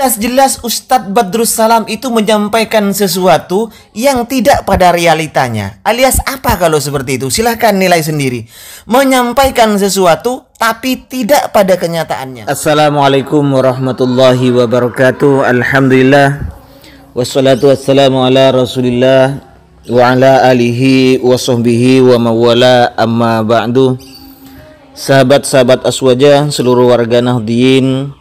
Jelas-jelas Ustadz Badrus Salam itu menyampaikan sesuatu yang tidak pada realitanya. Alias apa kalau seperti itu? Silahkan nilai sendiri. Menyampaikan sesuatu tapi tidak pada kenyataannya. Assalamualaikum warahmatullahi wabarakatuh. Alhamdulillah. Wassalatu wassalamu ala rasulillah wa ala alihi wa sahbihi wa mawala amma ba'du. Sahabat-sahabat Aswaja, seluruh warga Nahdliyin,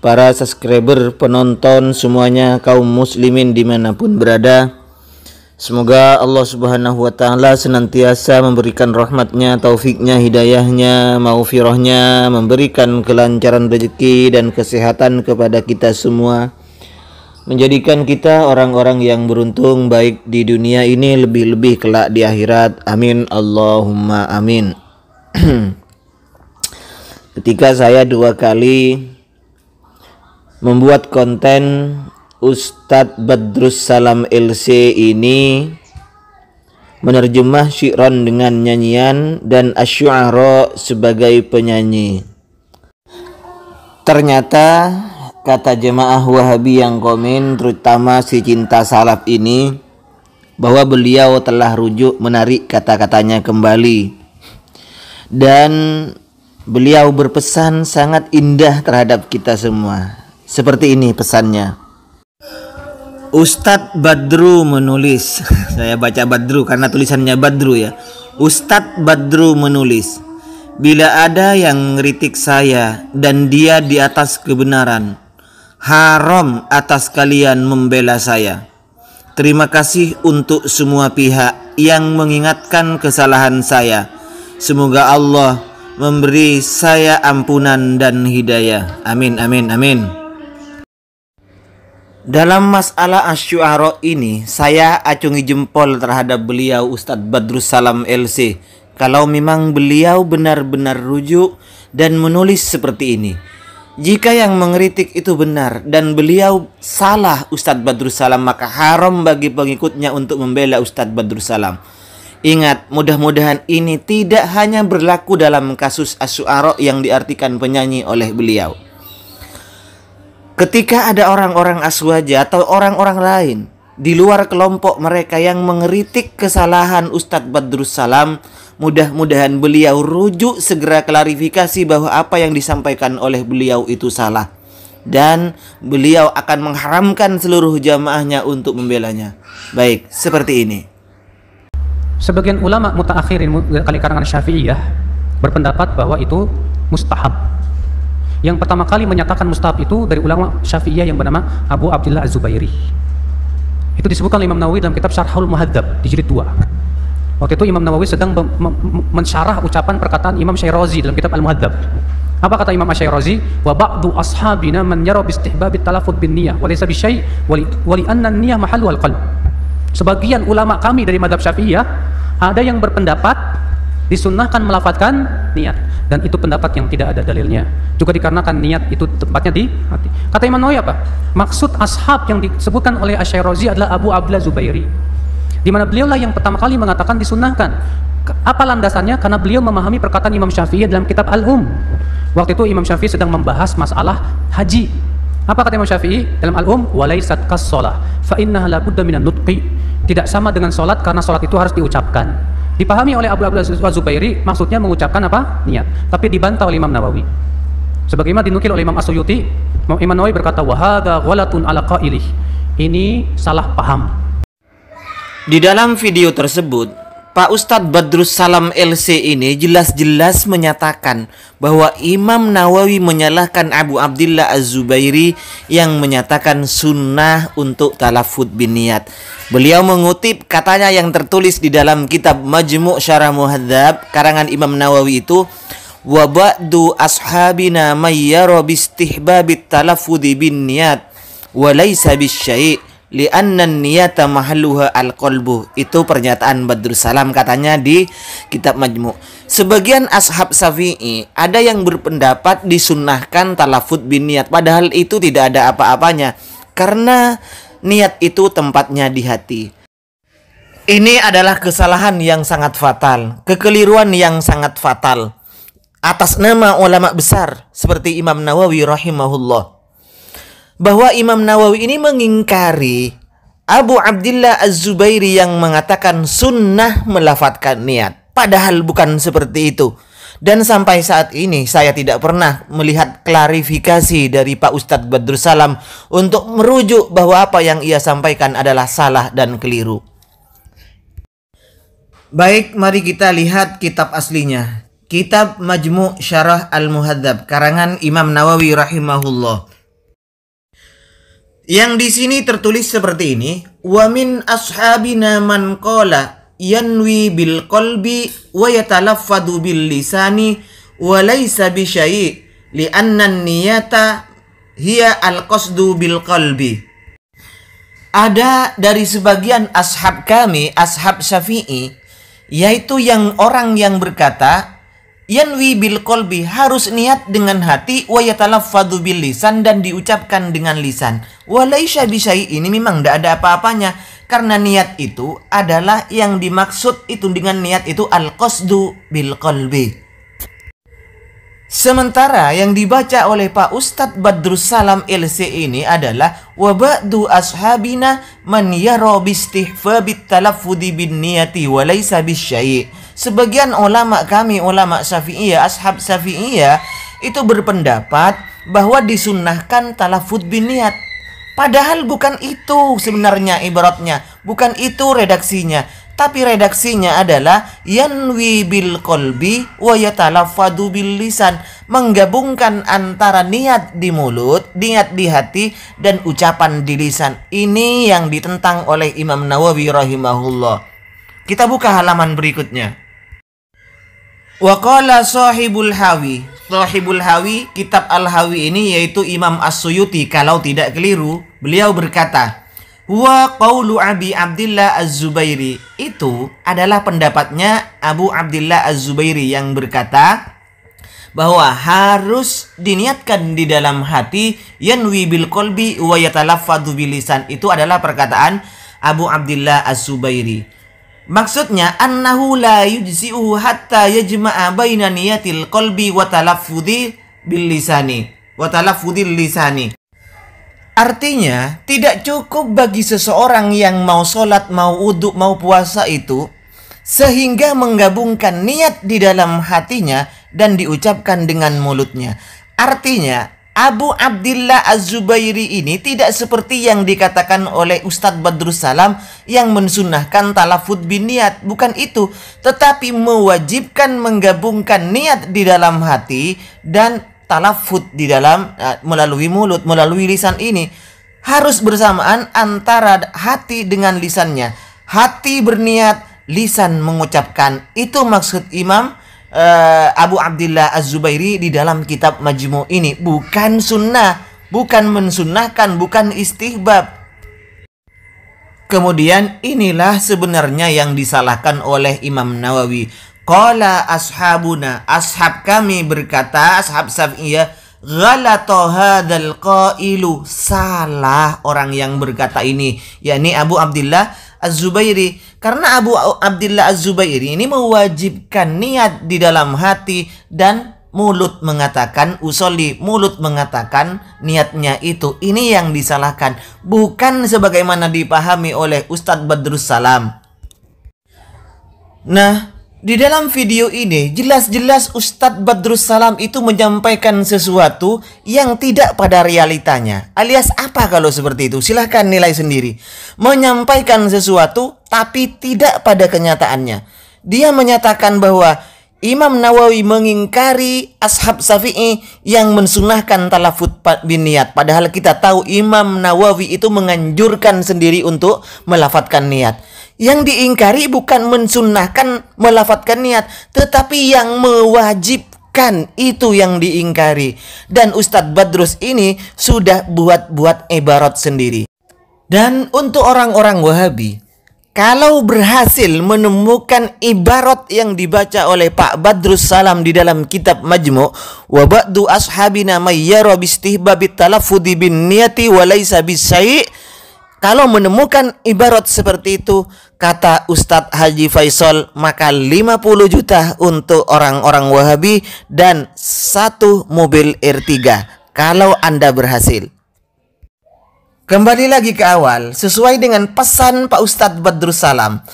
para subscriber, penonton semuanya, kaum muslimin dimanapun berada, semoga Allah subhanahu wa ta'ala senantiasa memberikan rahmatnya, taufiknya, hidayahnya, maghfirahnya, memberikan kelancaran rezeki dan kesehatan kepada kita semua, menjadikan kita orang-orang yang beruntung baik di dunia ini, lebih-lebih kelak di akhirat. Amin Allahumma amin. Ketika saya 2 kali membuat konten Ustadz Badrus Salam LC ini menerjemah syi'ran dengan nyanyian dan asy'ara sebagai penyanyi. Ternyata kata jemaah Wahabi yang komen, terutama si cinta salaf ini, bahwa beliau telah rujuk menarik kata-katanya kembali. Dan beliau berpesan sangat indah terhadap kita semua. Seperti ini pesannya. Ustadz Badru menulis, saya baca Badru karena tulisannya Badru ya. Ustadz Badru menulis, bila ada yang ngeritik saya dan dia di atas kebenaran, haram atas kalian membela saya. Terima kasih untuk semua pihak yang mengingatkan kesalahan saya. Semoga Allah memberi saya ampunan dan hidayah. Amin amin amin. Dalam masalah asy'ara ini, saya acungi jempol terhadap beliau Ustadz Badrus Salam LC. Kalau memang beliau benar-benar rujuk dan menulis seperti ini. Jika yang mengkritik itu benar dan beliau salah Ustadz Badrus Salam, maka haram bagi pengikutnya untuk membela Ustadz Badrus Salam. Ingat, mudah-mudahan ini tidak hanya berlaku dalam kasus asy'ara yang diartikan penyanyi oleh beliau. Ketika ada orang-orang Aswaja atau orang-orang lain di luar kelompok mereka yang mengkritik kesalahan Ustadz Badrus Salam, mudah-mudahan beliau rujuk segera klarifikasi bahwa apa yang disampaikan oleh beliau itu salah. Dan beliau akan mengharamkan seluruh jamaahnya untuk membelanya. Baik, seperti ini. Sebagian ulama mutaakhirin kali karangan Syafi'iyah berpendapat bahwa itu mustahab. Yang pertama kali menyatakan mustahab itu dari ulama Syafi'iyah yang bernama Abu Abdillah Az-Zubairi. Itu disebutkan oleh Imam Nawawi dalam kitab Syarhul Muhadzab di jilid 2. Waktu itu Imam Nawawi sedang mensyarah ucapan perkataan Imam Syairazi dalam kitab Al-Muhadzab. Apa kata Imam Syairazi? Wa ba'du ashabina man yara bi istihbab at-talaffuz bin niyyah wa laysa bi syai' wa li anna an-niyyah mahallu al-qalb. Sebagian ulama kami dari mazhab Syafi'iyah ada yang berpendapat disunnahkan melafadzkan niat, dan itu pendapat yang tidak ada dalilnya. Juga dikarenakan niat itu tempatnya di hati. Kata Imam Nawawi apa? Maksud ashab yang disebutkan oleh Asy-Syairazi adalah Abu Abdillah Zubairi, di mana beliau lah yang pertama kali mengatakan disunnahkan. Apa landasannya? Karena beliau memahami perkataan Imam Syafi'i dalam kitab Al-Um. Waktu itu Imam Syafi'i sedang membahas masalah haji. Apa kata Imam Syafi'i dalam Al-Um? Walaysat kas-shalah fa innaha la budda minan nutqi. Tidak sama dengan salat karena salat itu harus diucapkan. Dipahami oleh Abu Abdillah Az-Zubairi, maksudnya mengucapkan apa? Niat. Tapi dibantah oleh Imam Nawawi. Sebagaimana dinukil oleh Imam As-Suyuti, Imam Nawawi berkata, wa hadza ghalatun ala qailih. Ini salah paham. Di dalam video tersebut, Pak Ustadz Badrus Salam LC ini jelas-jelas menyatakan bahwa Imam Nawawi menyalahkan Abu Abdillah Az-Zubairi yang menyatakan sunnah untuk talafud bin niyat. Beliau mengutip katanya yang tertulis di dalam kitab Majmu' Syarah Muhadzab karangan Imam Nawawi itu, wa ba'du ashabina may yara bi istihbabit talafudzi bin niyat wa laysa bisyai' li'anna niyata mahalluha al-qalbu. Itu pernyataan Badrus Salam katanya di kitab Majmu'. Sebagian ashab Syafi'i ada yang berpendapat disunnahkan talafud bin niyat, padahal itu tidak ada apa-apanya karena niat itu tempatnya di hati. Ini adalah kesalahan yang sangat fatal, kekeliruan yang sangat fatal atas nama ulama besar seperti Imam Nawawi rahimahullah. bahwa Imam Nawawi ini mengingkari Abu Abdillah Az-Zubairi yang mengatakan sunnah melafadzkan niat. Padahal bukan seperti itu. Dan sampai saat ini saya tidak pernah melihat klarifikasi dari Pak Ustadz Badrus Salam untuk merujuk bahwa apa yang ia sampaikan adalah salah dan keliru. Baik, mari kita lihat kitab aslinya. Kitab Majmu' Syarah Al-Muhadzab karangan Imam Nawawi rahimahullah. Yang di sini tertulis seperti ini, wa min ashabina man qala yanwi bil qalbi wa yatalaffadu bil lisani wa laysa bi syai' li anna niyata hiya al qasdu bil qalbi. Ada dari sebagian ashab kami, ashab Syafi'i, yaitu orang yang berkata yanwi bil qalbi, harus niat dengan hati, wa yatalaffadhu bil lisan, dan diucapkan dengan lisan. Wa laisa bi syai', ini memang tidak ada apa-apanya, karena niat itu adalah yang dimaksud itu dengan niat itu al-qasdu bil qalbi. Sementara yang dibaca oleh Pak Ustadz Badrus Salam LC ini adalah wa ba'du ashabina man yara bistihfabit talaffudhi bin niyati wa laisa bisyai'. Sebagian ulama kami, ulama Syafi'iyah, ashab Syafi'iyah, itu berpendapat bahwa disunnahkan talaffudz bin niat. Padahal bukan itu sebenarnya ibaratnya, bukan itu redaksinya. Tapi redaksinya adalah yanwi bil qalbi wa yatalaffadu bil lisan, menggabungkan antara niat di mulut, niat di hati, dan ucapan di lisan. Ini yang ditentang oleh Imam Nawawi rahimahullah. Kita buka halaman berikutnya. Wa qala sahibul hawi. Sahibul hawi, kitab Al-Hawi ini yaitu Imam As-Suyuti kalau tidak keliru. Beliau berkata, huwa qaulu Abi Abdillah Az-Zubairi. Itu adalah pendapatnya Abu Abdillah Az-Zubairi yang berkata bahwa harus diniatkan di dalam hati, yanwi bil qalbi wa yatalaffadhu bil lisan. Itu adalah perkataan Abu Abdillah Az-Zubairi. Maksudnya annahu la yujzi'uhu hatta yajma'a baina niyatil qalbi wa talaffudhi bil lisani wa talaffudhil lisani. Artinya tidak cukup bagi seseorang yang mau sholat, mau wudhu, mau puasa itu sehingga menggabungkan niat di dalam hatinya dan diucapkan dengan mulutnya. Artinya Abu Abdillah Az-Zubairi ini tidak seperti yang dikatakan oleh Ustadz Badrus Salam yang mensunnahkan talaffudz bin niat. Bukan itu, tetapi mewajibkan menggabungkan niat di dalam hati dan talaffudz di dalam melalui mulut, melalui lisan ini. Harus bersamaan antara hati dengan lisannya. Hati berniat, lisan mengucapkan. Itu maksud Imam Abu Abdillah Az-Zubairi di dalam kitab Majmu' ini. Bukan sunnah, bukan mensunnahkan, bukan istihbab. Kemudian inilah sebenarnya yang disalahkan oleh Imam Nawawi. Qala ashabuna, ashab kami berkata, ashab Syafi'iyah, ghalata hadzal qailu, salah orang yang berkata ini, yakni Abu Abdillah Az-Zubairi. Karena Abu Abdillah Az-Zubairi ini mewajibkan niat di dalam hati dan mulut mengatakan usolli, mulut mengatakan niatnya itu. Ini yang disalahkan, bukan sebagaimana dipahami oleh Ustadz Badrus Salam. Nah, di dalam video ini jelas-jelas Ustadz Badrus Salam itu menyampaikan sesuatu yang tidak pada realitanya. Alias apa kalau seperti itu? Silahkan nilai sendiri. Menyampaikan sesuatu tapi tidak pada kenyataannya. Dia menyatakan bahwa Imam Nawawi mengingkari ashab Syafi'i yang mensunahkan talaffudz bin niat. Padahal kita tahu Imam Nawawi itu menganjurkan sendiri untuk melafadzkan niat. Yang diingkari bukan mensunnahkan melafadzkan niat, tetapi yang mewajibkan, itu yang diingkari. Dan Ustadz Badrus ini sudah buat-buat ibarat sendiri. Dan untuk orang-orang Wahabi, kalau berhasil menemukan ibarat yang dibaca oleh Pak Badrus Salam di dalam kitab Majmu' wa ba'du ashabina may yara bistihbabit talaffudhi bin niyati wa laisa bisyai', kalau menemukan ibarat seperti itu, kata Ustadz Haji Faisal, maka 50 juta untuk orang-orang Wahabi dan 1 mobil R3 kalau Anda berhasil. Kembali lagi ke awal, sesuai dengan pesan Pak Ustadz Badrus Salam.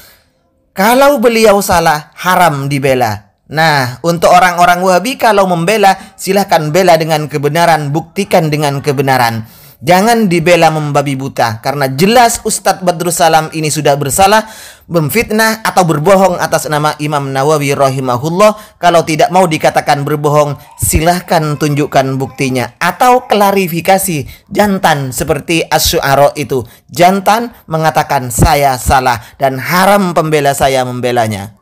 Kalau beliau salah, haram dibela. Nah, untuk orang-orang Wahabi kalau membela, silahkan bela dengan kebenaran, buktikan dengan kebenaran. Jangan dibela membabi buta, karena jelas Ustadz Badrus Salam ini sudah bersalah, memfitnah atau berbohong atas nama Imam Nawawi rahimahullah. Kalau tidak mau dikatakan berbohong, silahkan tunjukkan buktinya. Atau klarifikasi, jantan seperti Asy-Syu'ara itu. Jantan mengatakan saya salah dan haram pembela saya membelanya.